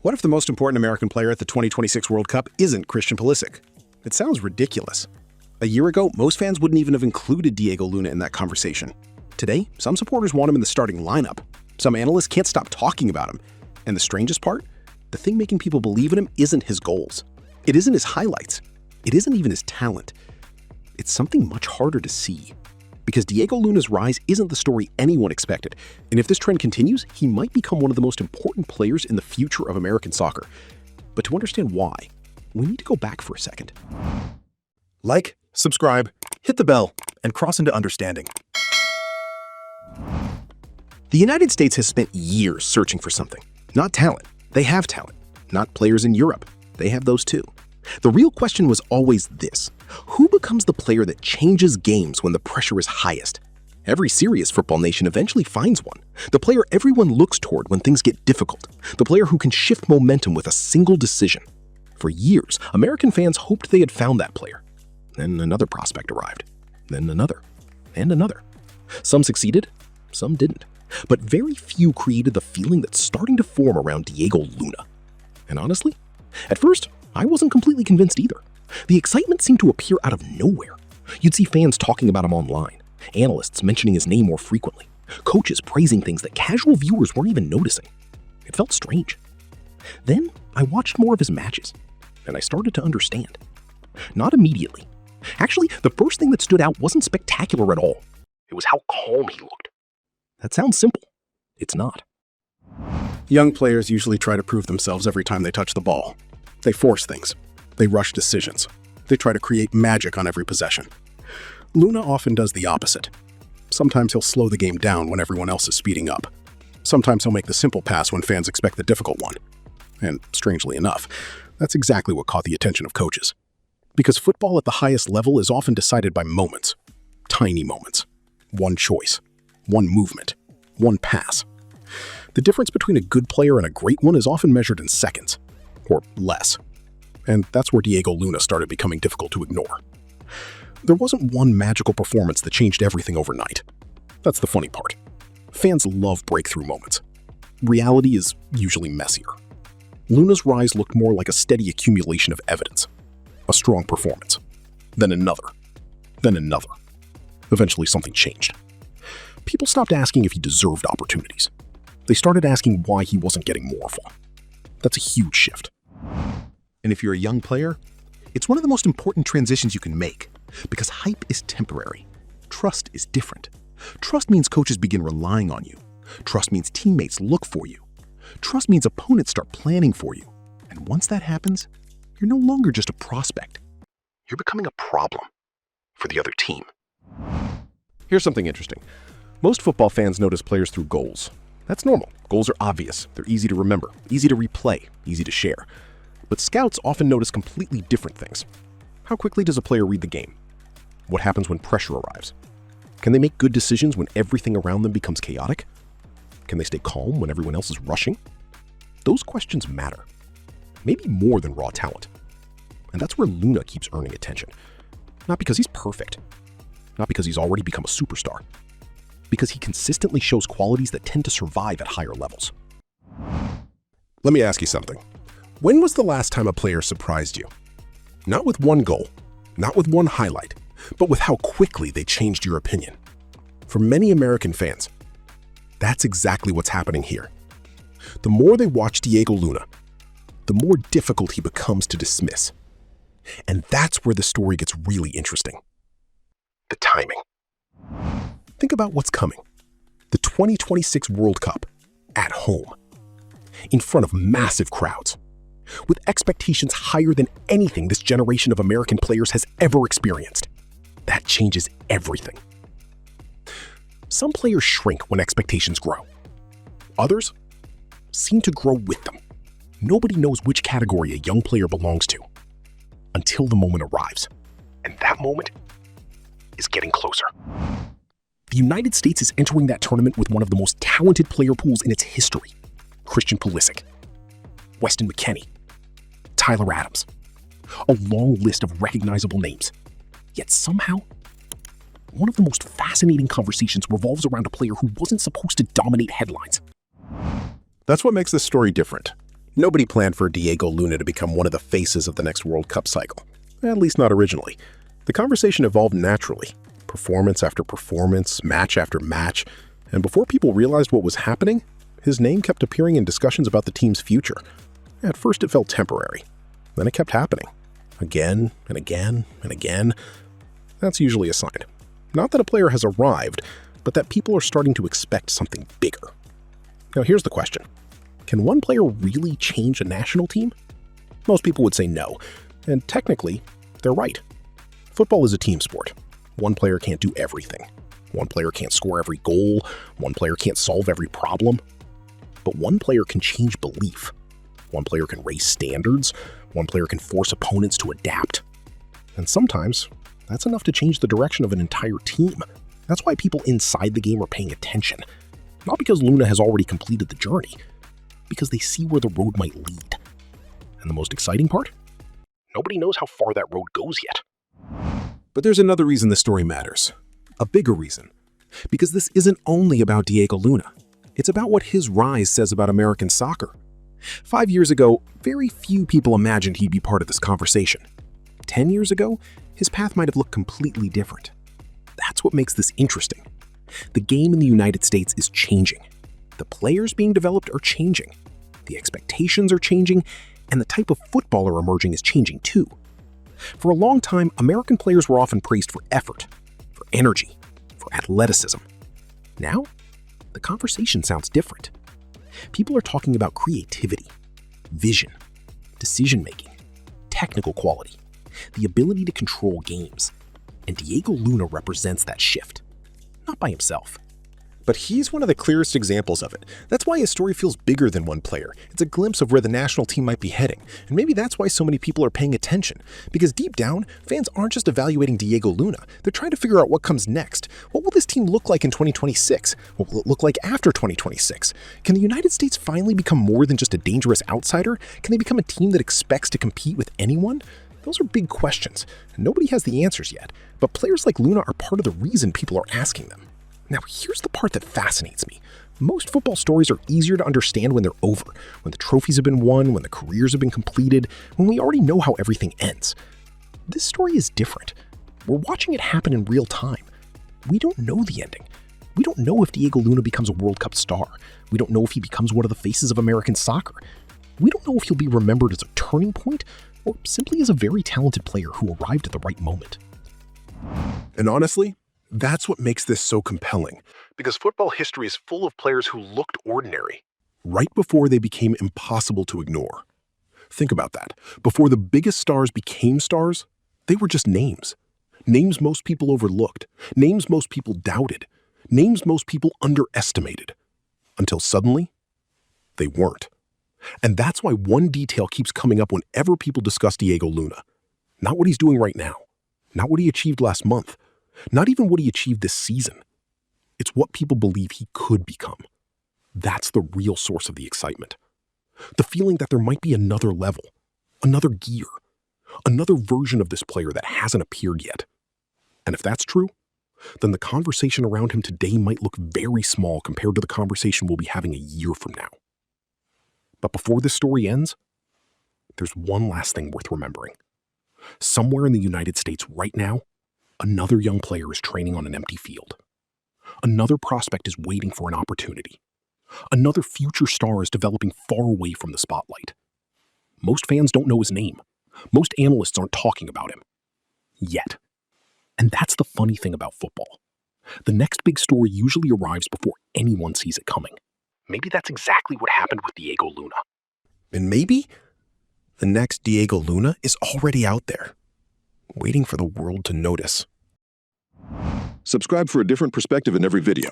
What if the most important American player at the 2026 World Cup isn't Christian Pulisic? It sounds ridiculous. A year ago, most fans wouldn't even have included Diego Luna in that conversation. Today, some supporters want him in the starting lineup. Some analysts can't stop talking about him. And the strangest part? The thing making people believe in him isn't his goals. It isn't his highlights. It isn't even his talent. It's something much harder to see. Because Diego Luna's rise isn't the story anyone expected. And if this trend continues, he might become one of the most important players in the future of American soccer. But to understand why, we need to go back for a second. Like, subscribe, hit the bell, and cross into understanding. The United States has spent years searching for something. Not talent. They have talent. Not players in Europe. They have those too. The real question was always this: who becomes the player that changes games when the pressure is highest? Every serious football nation eventually finds one. The player everyone looks toward when things get difficult. The player who can shift momentum with a single decision. For years, American fans hoped they had found that player. Then another prospect arrived. Then another. And another. Some succeeded, some didn't. But very few created the feeling that's starting to form around Diego Luna. And honestly, at first, I wasn't completely convinced either. The excitement seemed to appear out of nowhere. You'd see fans talking about him online, analysts mentioning his name more frequently, coaches praising things that casual viewers weren't even noticing. It felt strange. Then I watched more of his matches, and I started to understand. Not immediately. Actually, the first thing that stood out wasn't spectacular at all. It was how calm he looked. That sounds simple. It's not. Young players usually try to prove themselves every time they touch the ball. They force things. They rush decisions. They try to create magic on every possession. Luna often does the opposite. Sometimes he'll slow the game down when everyone else is speeding up. Sometimes he'll make the simple pass when fans expect the difficult one. And strangely enough, that's exactly what caught the attention of coaches. Because football at the highest level is often decided by moments. Tiny moments. One choice. One movement. One pass. The difference between a good player and a great one is often measured in seconds. Or less. And that's where Diego Luna started becoming difficult to ignore. There wasn't one magical performance that changed everything overnight. That's the funny part. Fans love breakthrough moments. Reality is usually messier. Luna's rise looked more like a steady accumulation of evidence. A strong performance. Then another. Then another. Eventually something changed. People stopped asking if he deserved opportunities. They started asking why he wasn't getting more of them. That's a huge shift. And if you're a young player, it's one of the most important transitions you can make, because hype is temporary. Trust is different. Trust means coaches begin relying on you. Trust means teammates look for you. Trust means opponents start planning for you. And once that happens, you're no longer just a prospect. You're becoming a problem for the other team. Here's something interesting. Most football fans notice players through goals. That's normal. Goals are obvious. They're easy to remember, easy to replay, easy to share. But scouts often notice completely different things. How quickly does a player read the game? What happens when pressure arrives? Can they make good decisions when everything around them becomes chaotic? Can they stay calm when everyone else is rushing? Those questions matter. Maybe more than raw talent. And that's where Luna keeps earning attention. Not because he's perfect. Not because he's already become a superstar. Because he consistently shows qualities that tend to survive at higher levels. Let me ask you something. When was the last time a player surprised you? Not with one goal, not with one highlight, but with how quickly they changed your opinion. For many American fans, that's exactly what's happening here. The more they watch Diego Luna, the more difficult he becomes to dismiss. And that's where the story gets really interesting. The timing. Think about what's coming. The 2026 World Cup, at home, in front of massive crowds, with expectations higher than anything this generation of American players has ever experienced. That changes everything. Some players shrink when expectations grow. Others seem to grow with them. Nobody knows which category a young player belongs to until the moment arrives. And that moment is getting closer. The United States is entering that tournament with one of the most talented player pools in its history. Christian Pulisic, Weston McKennie, Tyler Adams. A long list of recognizable names. Yet somehow, one of the most fascinating conversations revolves around a player who wasn't supposed to dominate headlines. That's what makes this story different. Nobody planned for Diego Luna to become one of the faces of the next World Cup cycle. At least not originally. The conversation evolved naturally. Performance after performance, match after match. And before people realized what was happening, his name kept appearing in discussions about the team's future. At first it felt temporary. Then it kept happening. Again and again and again. That's usually a sign. Not that a player has arrived, but that people are starting to expect something bigger. Now here's the question. Can one player really change a national team? Most people would say no, and technically, they're right. Football is a team sport. One player can't do everything. One player can't score every goal. One player can't solve every problem. But one player can change belief. One player can raise standards. One player can force opponents to adapt. And sometimes, that's enough to change the direction of an entire team. That's why people inside the game are paying attention. Not because Luna has already completed the journey, because they see where the road might lead. And the most exciting part? Nobody knows how far that road goes yet. But there's another reason this story matters. A bigger reason. Because this isn't only about Diego Luna. It's about what his rise says about American soccer. 5 years ago, very few people imagined he'd be part of this conversation. 10 years ago, his path might have looked completely different. That's what makes this interesting. The game in the United States is changing. The players being developed are changing. The expectations are changing, and the type of footballer emerging is changing too. For a long time, American players were often praised for effort, for energy, for athleticism. Now, the conversation sounds different. People are talking about creativity, vision, decision-making, technical quality, the ability to control games. And Diego Luna represents that shift. Not by himself. But he's one of the clearest examples of it. That's why his story feels bigger than one player. It's a glimpse of where the national team might be heading. And maybe that's why so many people are paying attention. Because deep down, fans aren't just evaluating Diego Luna. They're trying to figure out what comes next. What will this team look like in 2026? What will it look like after 2026? Can the United States finally become more than just a dangerous outsider? Can they become a team that expects to compete with anyone? Those are big questions. Nobody has the answers yet. But players like Luna are part of the reason people are asking them. Now, here's the part that fascinates me. Most football stories are easier to understand when they're over, when the trophies have been won, when the careers have been completed, when we already know how everything ends. This story is different. We're watching it happen in real time. We don't know the ending. We don't know if Diego Luna becomes a World Cup star. We don't know if he becomes one of the faces of American soccer. We don't know if he'll be remembered as a turning point or simply as a very talented player who arrived at the right moment. And honestly, that's what makes this so compelling, because football history is full of players who looked ordinary, right before they became impossible to ignore. Think about that. Before the biggest stars became stars, they were just names. Names most people overlooked, names most people doubted, names most people underestimated, until suddenly, they weren't. And that's why one detail keeps coming up whenever people discuss Diego Luna. Not what he's doing right now, not what he achieved last month, not even what he achieved this season. It's what people believe he could become. That's the real source of the excitement. The feeling that there might be another level, another gear, another version of this player that hasn't appeared yet. And if that's true, then the conversation around him today might look very small compared to the conversation we'll be having a year from now. But before this story ends, there's one last thing worth remembering. Somewhere in the United States right now, another young player is training on an empty field. Another prospect is waiting for an opportunity. Another future star is developing far away from the spotlight. Most fans don't know his name. Most analysts aren't talking about him. Yet. And that's the funny thing about football. The next big story usually arrives before anyone sees it coming. Maybe that's exactly what happened with Diego Luna. And maybe the next Diego Luna is already out there, waiting for the world to notice. Subscribe for a different perspective in every video.